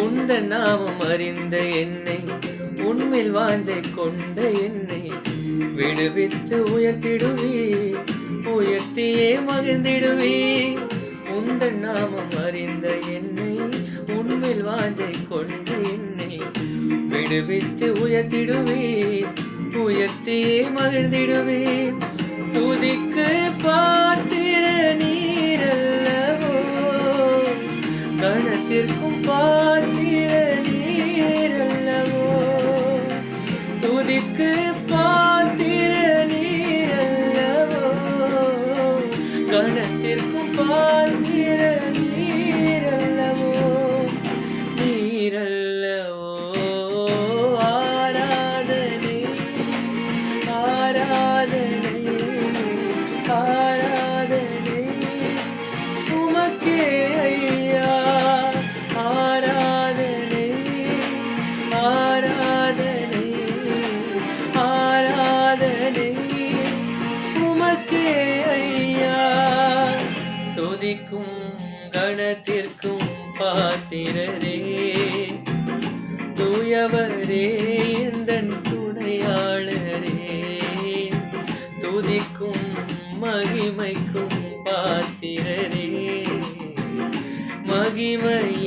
உந்தன் நாமம் அறிந்த என்னை உன்மேல் வாஞ்சை கொண்ட என்னை விடுவித்து உயர்த்தியே மகிழ்ந்திடுவே. உந்தன் நாமம் அறிந்த என்னை உன்மேல் வாஞ்சை கொண்ட என்னை விடுவித்து உயர்த்தியே மகிழ்ந்திடுவே. துதிக்கு பாத்திர நீரல்லவோ, கணத்திற்கும் பாத்திர நீரல்லவோ. துதிக்கு பாத்திர நீரல்லவோ, கணத்திற்கும் பாத்திர நீரல்லவோ. நீரல்லவோ ஆராதனை ஆராதனை ஆராதனை உமக்கே ஐயா. ஆராதனை ஆராதனை ஆராதனை உமக்கே ஐயா. துதிக்கும் கணத்திற்கும் பாத்திரரே, தூயவரே எந்தன் துணையாளரே. துதிக்கும் மகிமைக்கும் பாத்திரரே, மகிமை